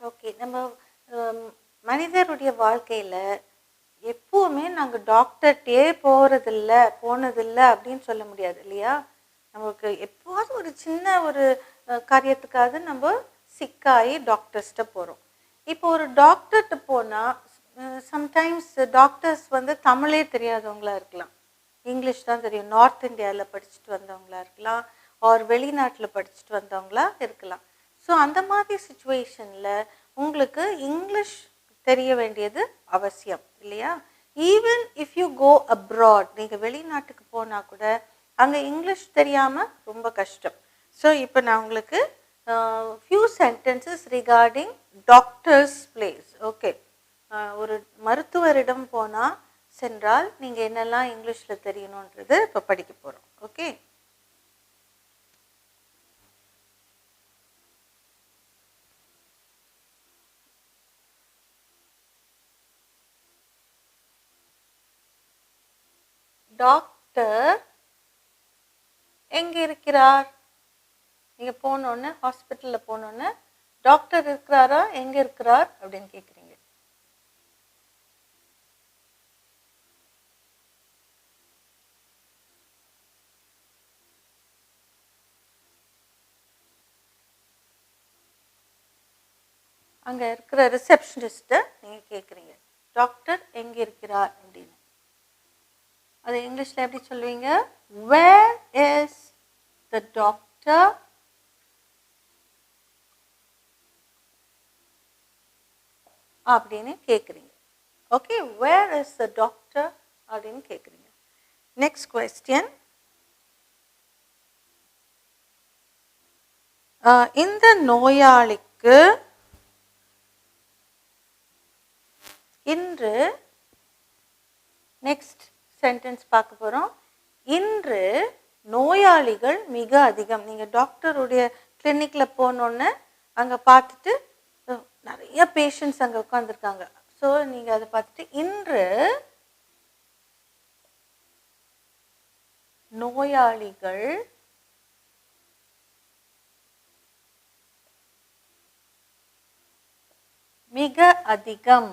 Okay. நம்ம அம் மனிதருடைய வாழ்க்கையில எப்பவுமே நாங்க டாக்டர்ட்டயே போனதில்ல அப்படின்னு சொல்ல முடியாது இல்லையா? நமக்கு எப்பவாவது ஒரு சின்ன ஒரு காரியத்துக்காவது நம்ம சிக்காயி டாக்டர்ஸ்ட்ட போறோம். இப்போ ஒரு டாக்டர்ட்ட போனா சம்டைம்ஸ் டாக்டர்ஸ் வந்து தமிழே தெரியாதவங்களா இருக்கலாம். இங்கிலீஷ் தான் தெரியும். நார்த் இந்தியால படிச்சுட்டு வந்தவங்களா இருக்கலாம். ஆர் வெளிநாட்டுல படிச்சுட்டு வந்தவங்களா இருக்கலாம். ஸோ அந்த மாதிரி சிச்சுவேஷன்ல உங்களுக்கு இங்கிலீஷ் தெரிய வேண்டியது அவசியம் இல்லையா? Even if you go abroad, நீங்க வெளிநாட்டுக்கு போனா கூட அங்க இங்கிலீஷ் தெரியாம ரொம்ப கஷ்டம். ஸோ இப்போ நான் உங்களுக்கு few sentences regarding doctors place. Okay. ஒரு மருத்துவரிடம் சென்றால் நீங்க என்னெல்லாம் இங்கிலீஷ்ல தெரியணும்ன்றது இப்போ படிக்க போறோம். ஓகே. டாக்டர் எங்க இருக்கிறார்? நீங்க போனோன்னு ஹாஸ்பிட்டல்ல போனோன்னு டாக்டர் இருக்கிறாரா, எங்க இருக்கிறார் அப்படின்னு கேட்குறீங்க. அங்க இருக்கிற ரிசப்ஷனிஸ்ட்டை நீங்க கேட்குறீங்க, டாக்டர் எங்க இருக்கிறார் அப்படின்னு. அது இங்கிலீஷ்ல எப்படி சொல்லுவீங்க? Where is the doctor? அப்படின்னு கேட்குறீங்க. Okay, where is the doctor அப்படின்னு கேட்குறீங்க. Next question. இந்த நோயாளிக்கு இன்று, நெக்ஸ்ட் சென்டென்ஸ் பார்க்க போகிறோம். இன்று நோயாளிகள் மிக அதிகம். நீங்கள் டாக்டருடைய கிளினிக்கில் போனோன்னு அங்கே பார்த்துட்டு நிறைய பேஷண்ட்ஸ் அங்கே உட்காந்துருக்காங்க. ஸோ நீங்கள் அதை பார்த்துட்டு இன்று நோயாளிகள் மிக அதிகம்.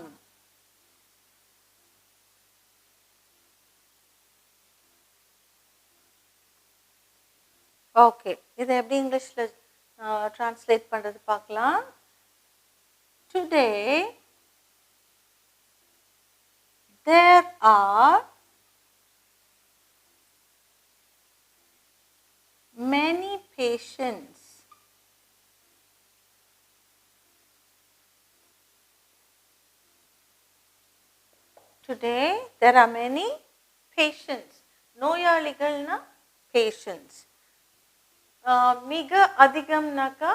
ஓகே, இதை எப்படி இங்கிலீஷில் ட்ரான்ஸ்லேட் பண்ணுறது பார்க்கலாம். Today there are many patients. Today there are many patients. நோயாளிகள்னா patients. மிக அதிகம்னாக்கா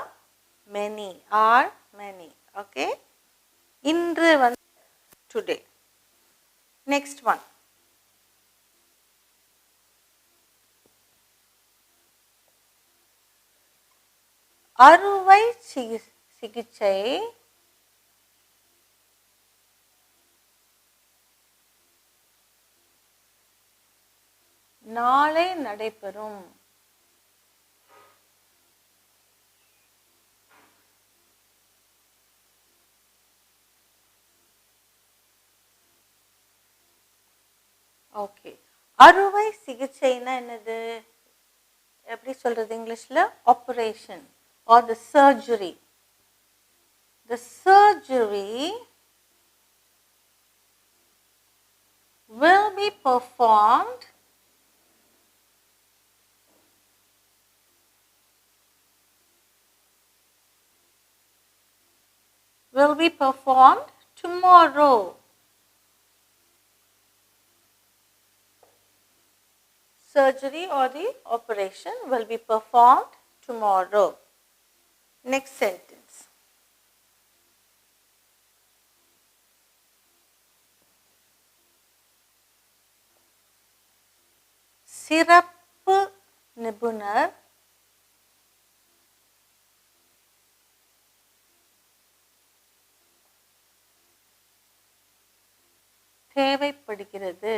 many, are many. Okay. இன்று வந்து today. Next one. அறுவை சிகிச்சை நாளை நடைபெறும். ஓகே, அறுவை சிகிச்சைனா என்னது? எப்படி சொல்றது இங்கிலீஷ்ல? Operation R the surgery. The surgery will be performed tomorrow. Surgery or the operation will be performed tomorrow. Next sentence. சிறப்பு நிபுணர் தேவைப்படுகிறது.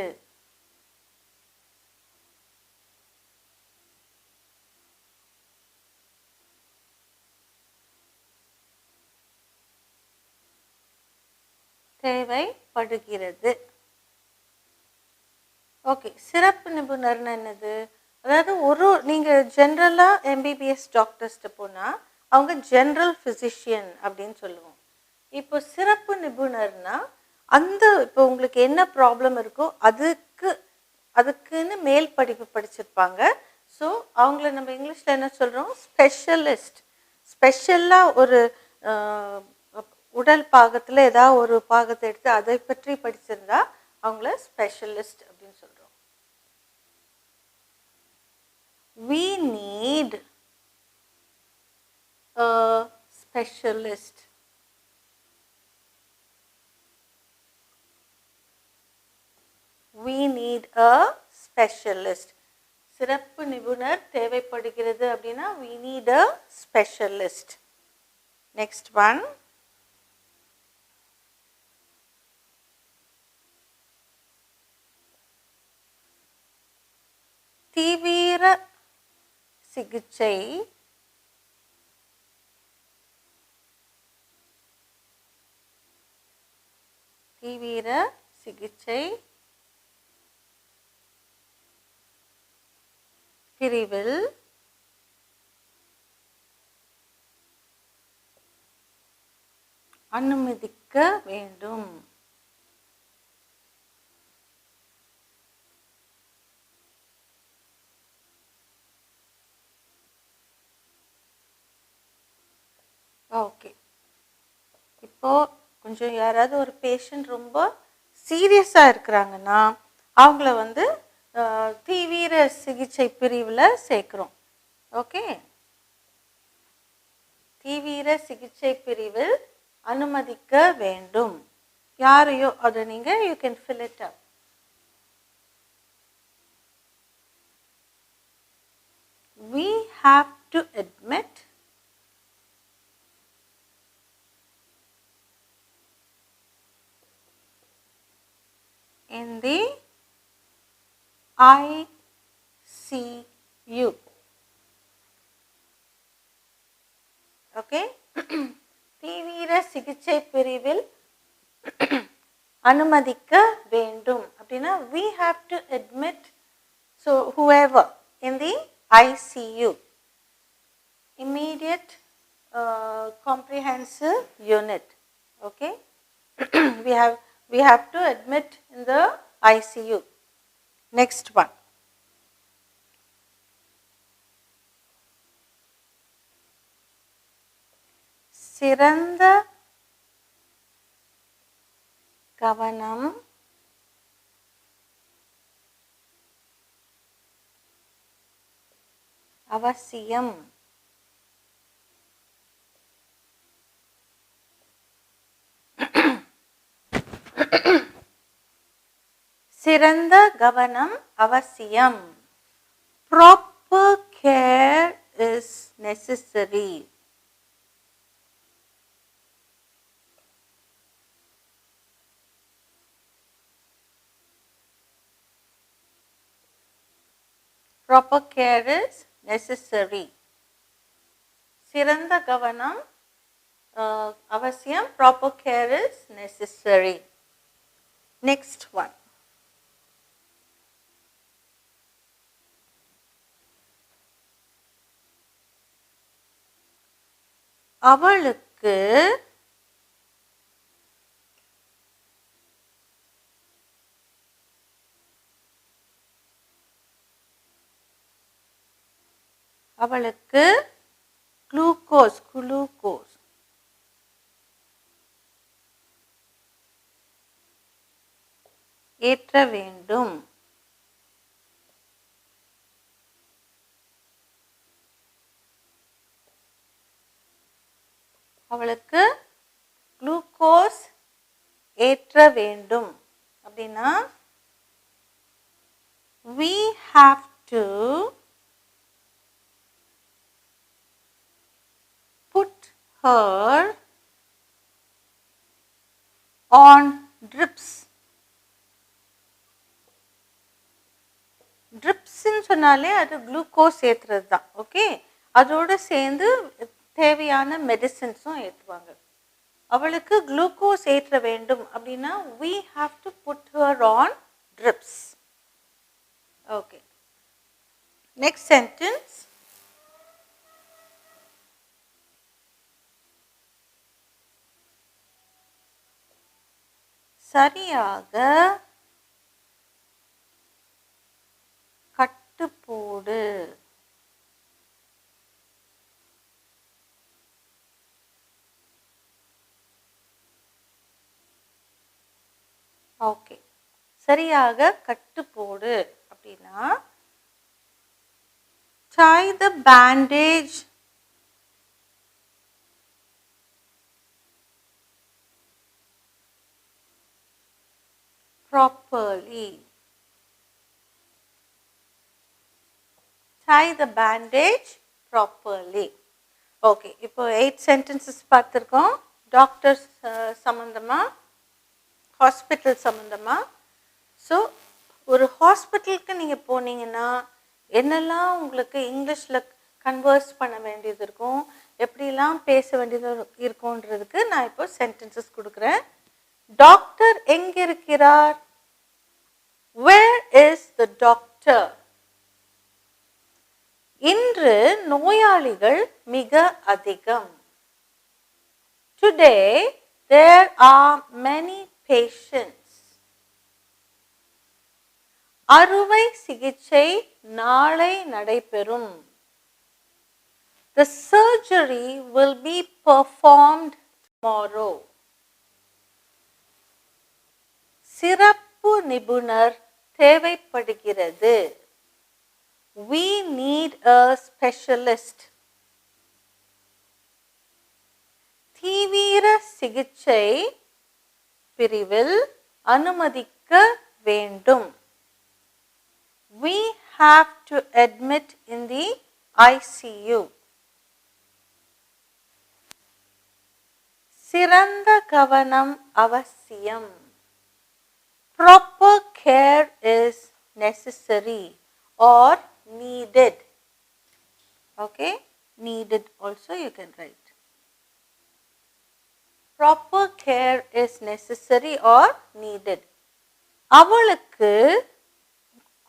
தேவைப்படுகிறது. ஓகே, சிறப்பு நிபுணர்னா என்னது? அதாவது நீங்கள் ஜென்ரலாக எம்பிபிஎஸ் டாக்டர்ஸ்ட்டு போனால் அவங்க ஜென்ரல் ஃபிசிஷியன் அப்படின்னு சொல்லுவோம். இப்போ சிறப்பு நிபுணர்னா இப்போ உங்களுக்கு என்ன ப்ராப்ளம் இருக்கோ அதுக்குன்னு மேல் படிப்பு படிச்சிருப்பாங்க. ஸோ அவங்கள நம்ம இங்கிலீஷில் என்ன சொல்கிறோம்? ஸ்பெஷலிஸ்ட். ஸ்பெஷலாக ஒரு உடல் பாகத்தில் ஏதாவது ஒரு பாகத்தை எடுத்து அதை பற்றி படிச்சிருந்தா அவங்கள ஸ்பெஷலிஸ்ட் அப்படின்னு சொல்கிறோம். We need a specialist. We need a specialist. சிறப்பு நிபுணர் தேவைப்படுகிறது அப்படின்னா we need a specialist. Next one. தீவிர சிகிச்சை பிரிவில் அனுமதிக்க வேண்டும். ஓகே, இப்போது கொஞ்சம் யாராவது ஒரு பேஷண்ட் ரொம்ப சீரியஸாக இருக்கிறாங்கன்னா அவங்கள தீவிர சிகிச்சை பிரிவில் சேர்க்குறோம். ஓகே, தீவிர சிகிச்சை பிரிவில் அனுமதிக்க வேண்டும். யாரையோ அதை நீங்கள் you can fill it up. We have to admit in the ICU. Okay. தீவிர சிகிச்சை பிரிவில் அனுமதிக்க வேண்டும் அப்படின்னா we have to admit so whoever in the ICU, immediate comprehensive unit. Okay. we have to admit in the ICU. Next one. சிறந்த கவனம் அவசியம். சிறந்த கவனம் அவசியம். Proper care is necessary. Proper care is necessary. சிறந்த கவனம் அவசியம். Proper care is necessary. Next one. அவளுக்கு குளுக்கோஸ் ஏற்ற வேண்டும். அவளுக்கு குளுக்கோஸ் ஏற்ற வேண்டும் அப்படின்னா we have to put her on drips. ட்ரிப்ஸ்ன்னு சொன்னாலே அது குளுக்கோஸ் ஏற்றுறது தான். ஓகே, அதோடு சேர்ந்து தேவையான மெடிசின்ஸும் ஏற்றுவாங்க. அவளுக்கு குளுக்கோஸ் ஏற்ற வேண்டும் அப்படின்னா we have to put her on drips. Okay. Next sentence. சரியாக கட்டு போடு. ஓகே, சரியாக கட்டு போடு அப்படின்னா tie the bandage properly. Tie the bandage properly. Okay, இப்போ 8 sentences பார்த்துருக்கோம். டாக்டர்ஸ் சம்மந்தமா, ஹாஸ்பிட்டல் சம்மந்தமா. ஸோ ஒரு ஹாஸ்பிட்டலுக்கு நீங்கள் போனீங்கன்னா என்னெல்லாம் உங்களுக்கு இங்கிலீஷில் கன்வர்ஸ் பண்ண வேண்டியது இருக்கும், எப்படிலாம் பேச வேண்டியது இருக்கும்ன்றதுக்கு நான் இப்போ சென்டென்சஸ் கொடுக்குறேன். டாக்டர் எங்கே இருக்கிறார்? Where is the doctor? இன்று நோயாளிகள் மிக அதிகம். Today there are many patients. அறுவை சிகிச்சை நாளை நடைபெறும். The surgery will be performed tomorrow. சிறப்பு நிபுணர் தேவைப்படுகிறது. We need a specialist. தீவிர சிகிச்சை பிரிவில் அனுமதிக்க வேண்டும். We have to admit in the ICU. சிறந்த கவனம் அவசியம். Proper care is necessary or needed. Okay, needed also you can write. Proper care is necessary or needed. அவளுக்கு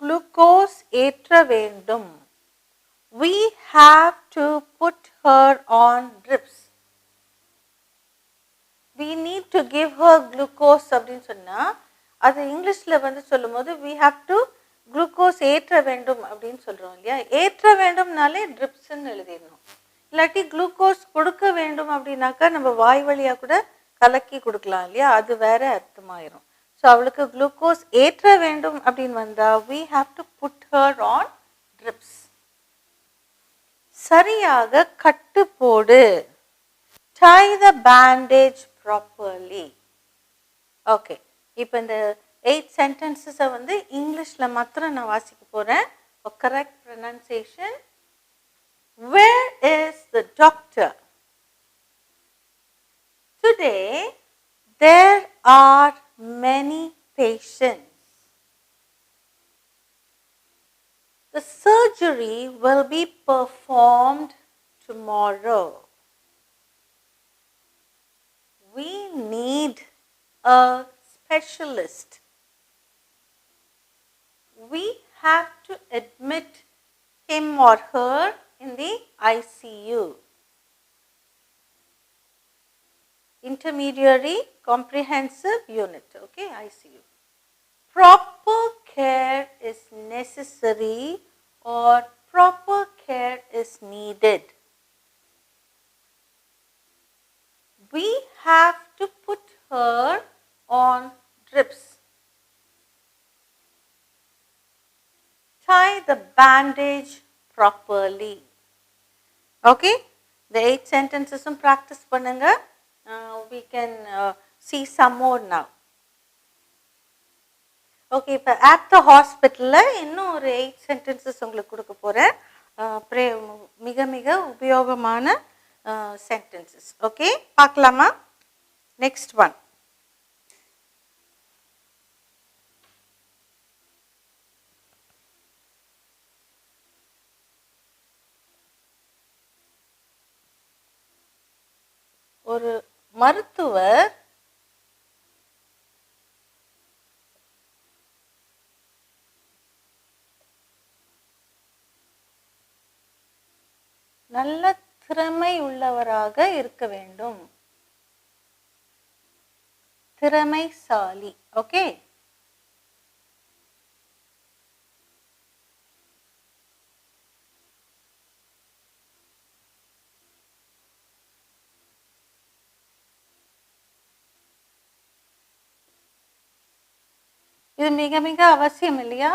குளுக்கோஸ் ஏற்ற வேண்டும். We have to put her on drips. We need to give her glucose அப்படின்னு சொன்னா அது இங்கிலீஷில் வந்து சொல்லும் போது we have to குளுக்கோஸ் ஏற்ற வேண்டும் அப்படின்னு சொல்கிறோம் இல்லையா. ஏற்ற வேண்டும்னாலே ட்ரிப்ஸ்ன்னு எழுதிடணும். இல்லாட்டி குளுக்கோஸ் கொடுக்க வேண்டும் அப்படின்னாக்கா நம்ம வாய் வழியாக கூட கலக்கி கொடுக்கலாம் இல்லையா, அது வேற அர்த்தமாயிரும். ஸோ அவளுக்கு குளுக்கோஸ் ஏற்ற வேண்டும் அப்படின்னு வந்தால் we have to put her on drips. சரியாக கட்டு போடு. tie the bandage properly. Okay, இப்போ இந்த 8 sentences வந்து இங்கிலீஷில் மாத்திரம் நான் வாசிக்க போகிறேன். Correct pronunciation. Where is the doctor? Today there are many patients. The surgery will be performed tomorrow. We need a specialist. We have to admit him or her in the ICU. Intermediary Comprehensive Unit, okay, ICU. Proper care is necessary or proper care is needed. We have to put her on drips. Tie the bandage properly. Okay, the 8 sentences practice பண்ணுங்க. We can see some more now. Okay, இப்போ at the hospital இன்னும் ஒரு 8 sentences உங்களுக்கு கொடுக்க போகிறேன். மிக மிக உபயோகமான sentences. ஓகே, பார்க்கலாமா? Next one. ஒரு மருத்துவர் நல்ல திறமை உள்ளவராக இருக்க வேண்டும். திறமைசாலி. ஓகே, இது மிக மிக அவசியம் இல்லையா?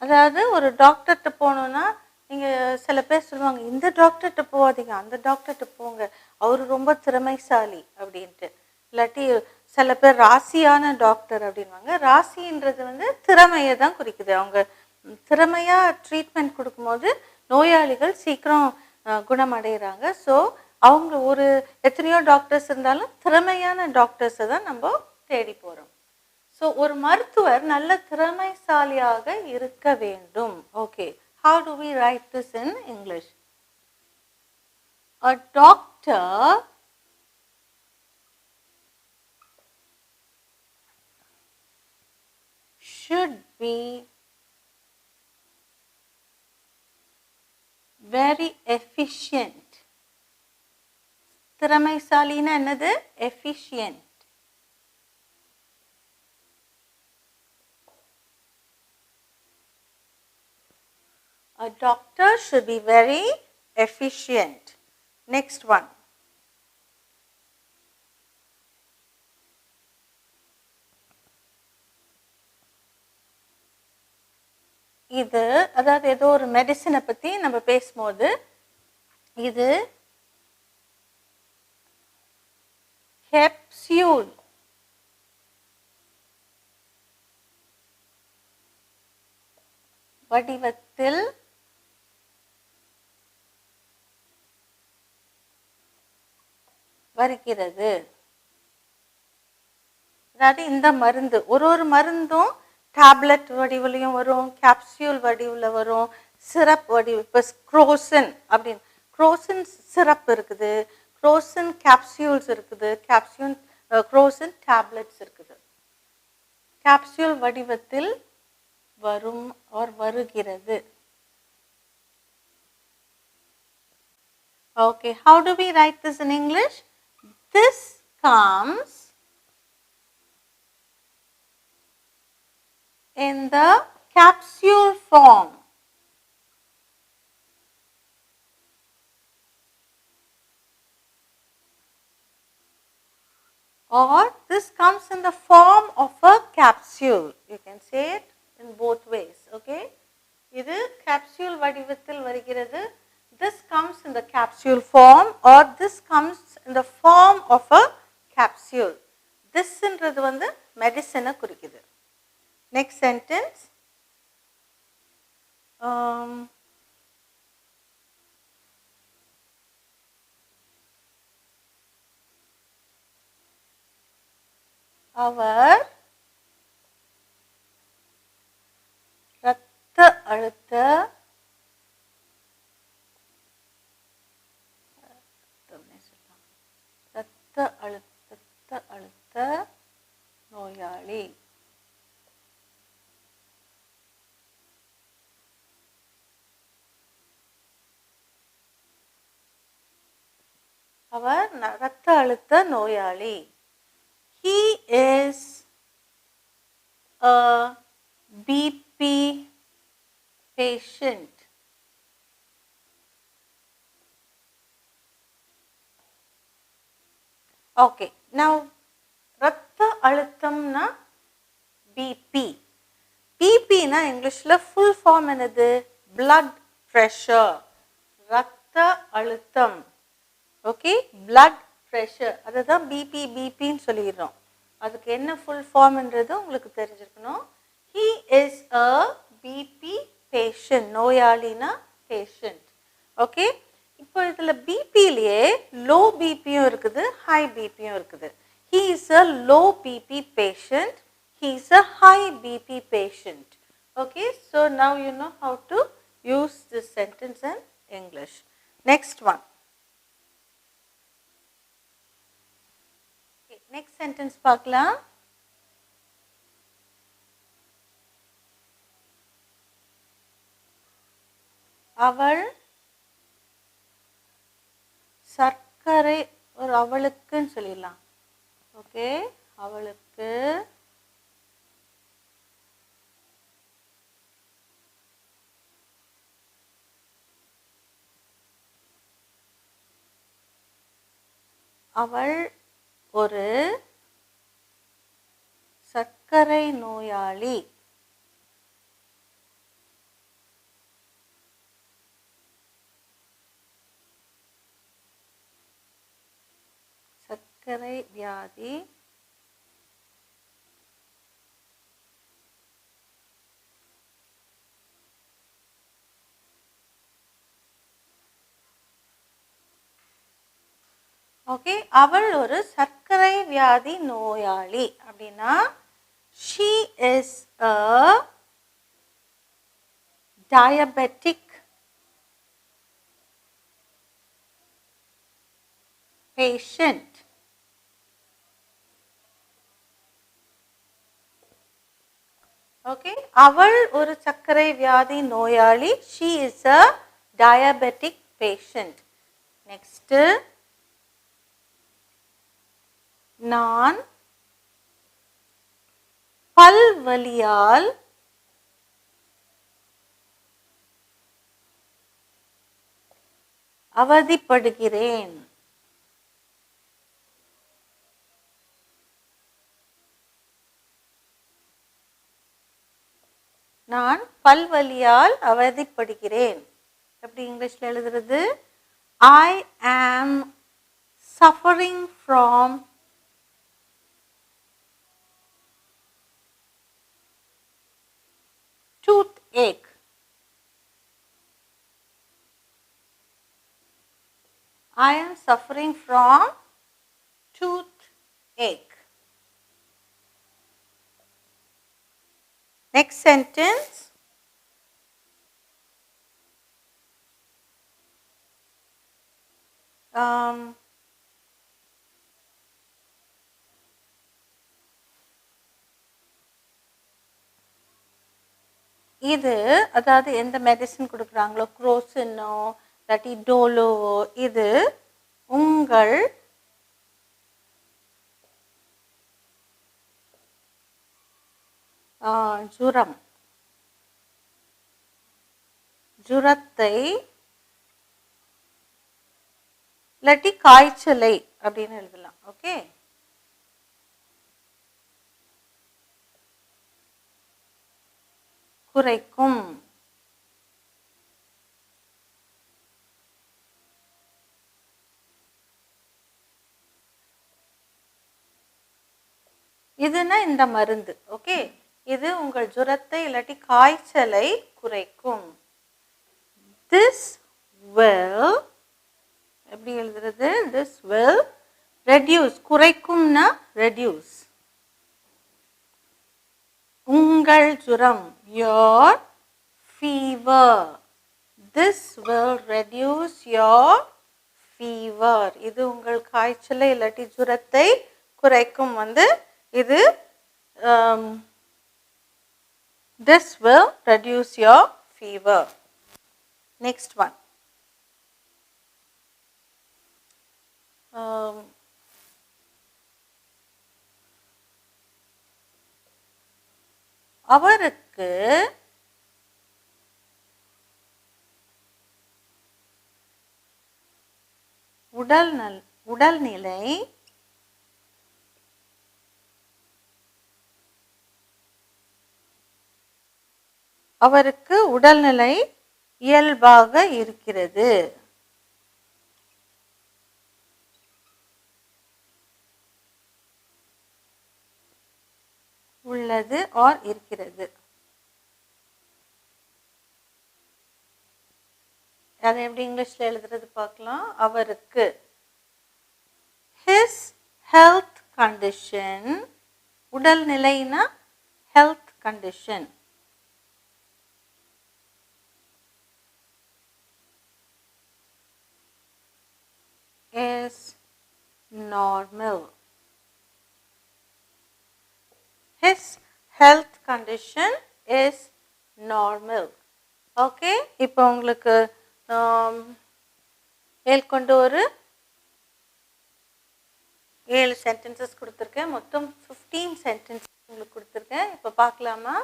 அதாவது ஒரு டாக்டர்கிட்ட போகணுன்னா நீங்கள் சில பேர் சொல்லுவாங்க, இந்த டாக்டர்கிட்ட போகாதீங்க, அந்த டாக்டர்கிட்ட போங்க, அவர் ரொம்ப திறமைசாலி அப்படின்ட்டு. இல்லாட்டி சில பேர் ராசியான டாக்டர் அப்படின்வாங்க. ராசின்றது வந்து திறமையை தான் குறிக்குது. அவங்க திறமையாக ட்ரீட்மெண்ட் கொடுக்கும்போது நோயாளிகள் சீக்கிரம் குணமடைகிறாங்க. ஸோ அவங்க ஒரு எத்தனையோ டாக்டர்ஸ் இருந்தாலும் திறமையான டாக்டர்ஸை தான் நம்ம தேடி போகிறோம். ஸோ ஒரு மருத்துவர் நல்ல திறமைசாலியாக இருக்க வேண்டும். Okay, how do we write this in English? A doctor should be very efficient. திறமைசாலின்னா என்னது? efficient. A doctor should be very efficient. Next one. இது அதாவது ஏதோ ஒரு மெடிசினை பற்றி நம்ம பேசும்போது இது capsule வடிவத்தில் வருகிறது. அதாவது இந்த மருந்து ஒரு மருந்தும் டேப்லெட் வடிவிலையும் வரும், கேப்சியூல் வடிவில் வரும், சிரப் வடிவு. இப்போ குரோசின் அப்படின்னு குரோசின் சிரப் இருக்குது, குரோசின் கேப்சியூல்ஸ் இருக்குது, குரோசின் டேப்லெட்ஸ் இருக்குது. கேப்சியூல் வடிவத்தில் வரும் வருகிறது. Okay, how do we write this in English? This comes in the capsule form. Or this comes in the form of a capsule. You can say it in both ways. Okay, இது capsule வடிவத்தில் வருகிறது. This comes in the capsule form or this comes in the form of a capsule. This ன்றது வந்து மெடிசனை குறிக்குது. Next sentence. அவர் இரத்த அழுத்த நோயாளி. அவர் இரத்த அழுத்த நோயாளி. He is a BP patient. Okay, now இரத்த அழுத்தம்னா BP. BP னா இங்கிலீஷ்ல ஃபுல் ஃபார்ம் என்னது? blood pressure. இரத்த அழுத்தம். Okay, blood pressure. அதுதான் பிபின்னு சொல்லிடுறோம். அதுக்கு என்ன ஃபுல் ஃபார்ம்ன்றது உங்களுக்கு தெரிஞ்சிருக்கணும். He is a BP patient. நோயாளினா patient. Okay, இப்போ இதில் பிபிலேயே லோ பிபியும் இருக்குது, ஹை பிபியும் இருக்குது. He is a low BP patient. He is a high BP patient. Okay, so now you know how to use this sentence in English. Next one. Next sentence பார்க்கலாம். அவள் சர்க்கரை, ஒரு அவளுக்குன்னு சொல்லிடலாம். ஓகே, அவளுக்கு அவள் ஒரு சர்க்கரை நோயாளி. சர்க்கரை வியாதி ஓகே, அவள் ஒரு சர்க்கரை வியாதி நோயாளி அப்படின்னா she is a diabetic patient. Okay, அவள் ஒரு சர்க்கரை வியாதி நோயாளி. she is a diabetic patient. Next, நான் பல்வலியால் அவதிப்படுகிறேன். நான் பல்வலியால் அவதிப்படுகிறேன். எப்படி இங்கிலீஷ்ல எழுதுறது? I am suffering from toothache. I am suffering from toothache. Next sentence. இது அதாவது எந்த மெடிசின் கொடுக்குறாங்களோ, குரோசினோ இல்லாட்டி டோலோவோ, இது உங்கள் ஜுரத்தை இல்லாட்டி காய்ச்சலை அப்படின்னு எழுதலாம். ஓகே, குறைக்கும். இதுனா இந்த மருந்து. ஓகே, இது உங்கள் ஜுரத்தை இல்லாட்டி காய்ச்சலை குறைக்கும். This will, எப்படி எழுதுறது? This will reduce. குறைக்கும்னா reduce. உங்கள் ஜுரம், your fever. This will reduce your fever. இது உங்கள் காய்ச்சலை இல்லாட்டி ஜுரத்தை குறைக்கும். இது this will reduce your fever. Next one. அவருக்கு உடல்நிலை அவருக்கு உடல்நிலை இயல்பாக இருக்கிறது. உள்ளது ஆர் இருக்கிறது. அதை எப்படி இங்கிலீஷ்ல எழுதுறது பார்க்கலாம். அவருக்கு his health condition, உடல்நிலைனா health condition, is normal. health condition is normal. Okay, இப்போ உங்களுக்கு மேற்கொண்டு ஒரு 7 சென்டென்சஸ் கொடுத்துருக்கேன். மொத்தம் 15 சென்டென்சஸ் உங்களுக்கு கொடுத்துருக்கேன். இப்போ பார்க்கலாமா?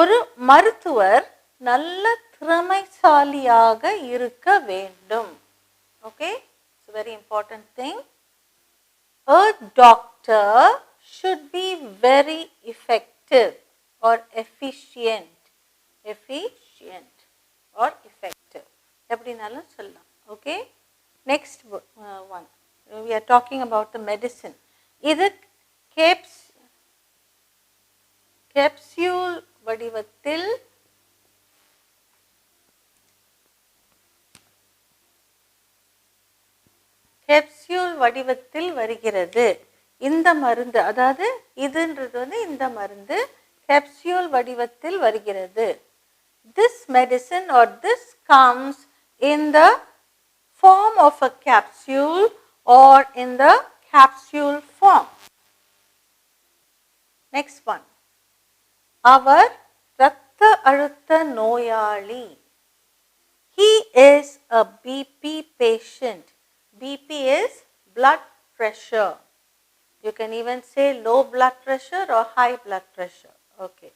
ஒரு மருத்துவர் நல்ல திறமைசாலியாக இருக்க வேண்டும். Okay, it's very important thing. A doctor should be very effective or efficient. Efficient or effective. எப்படினாலும் சொல்லலாம். Okay. Next one. We are talking about the medicine. இது capsule வடிவத்தில் கேப்சியூல் வடிவத்தில் வருகிறது. இந்த மருந்து, அதாவது இதுன்றது வந்து இந்த மருந்து கேப்சியூல் வடிவத்தில் வருகிறது. This medicine or this comes in the form of a capsule or in the capsule form. Next one. அவர் இரத்த அழுத்த நோயாளி. He is a BP patient. BP is blood pressure. You can even say low blood pressure or high blood pressure. Okay.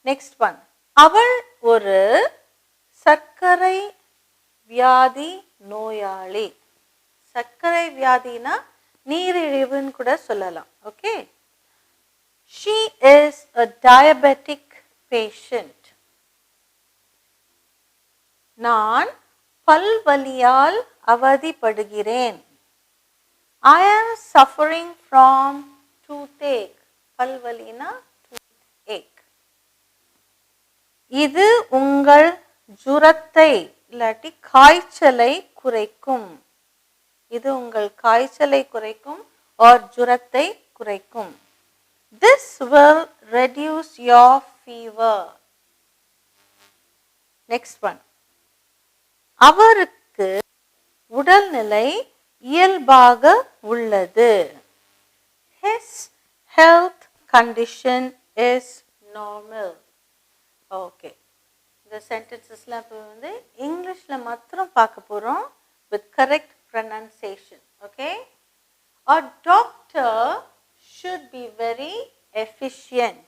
Next one. அவள் ஒரு சர்க்கரை வியாதி நோயாளி. சர்க்கரை வியாதினா நீரிழிவுன்னு கூட சொல்லலாம். Okay. She is a diabetic patient. நான் பல்வலியால் அவதிப்படுகிறேன். I am suffering from toothache. பல்வலினா toothache. இது உங்கள் ஜுரத்தை இல்லாட்டி காய்ச்சலை குறைக்கும். இது உங்கள் காய்ச்சலை குறைக்கும் or ஜுரத்தை குறைக்கும். This will reduce your fever. Next one. அவருக்கு உடல்நிலை இயல்பாக உள்ளது. His health condition is normal. Okay. இந்த சென்டென்சஸ்லாம் இப்போ வந்து இங்கிலீஷில் மாத்திரம் பார்க்க போகிறோம் with correct pronunciation. Okay. A doctor should be very efficient.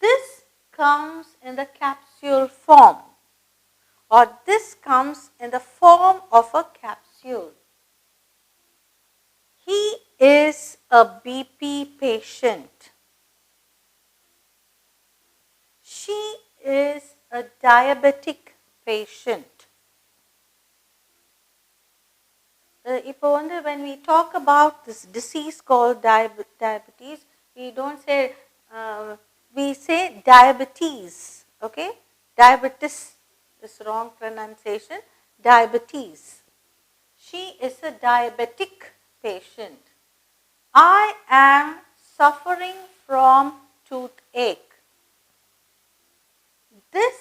This comes in the capsule form. Or this comes in the form of a capsule. He is a BP patient. She is a diabetic patient. இப்போ வந்து when we talk about this disease called diabetes, we don't say, we say diabetes. Okay? Diabetes is wrong pronunciation. Diabetes. She is a diabetic patient. I am suffering from toothache. This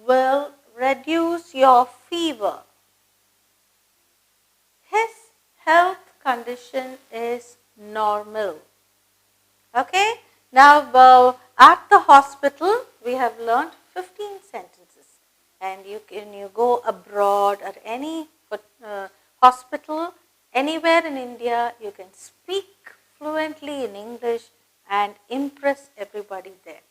will reduce your fever. His health condition is normal. Okay? Now at the hospital we have learned 15 sentences. And you go abroad or any hospital anywhere in India, you can speak fluently in English and impress everybody there.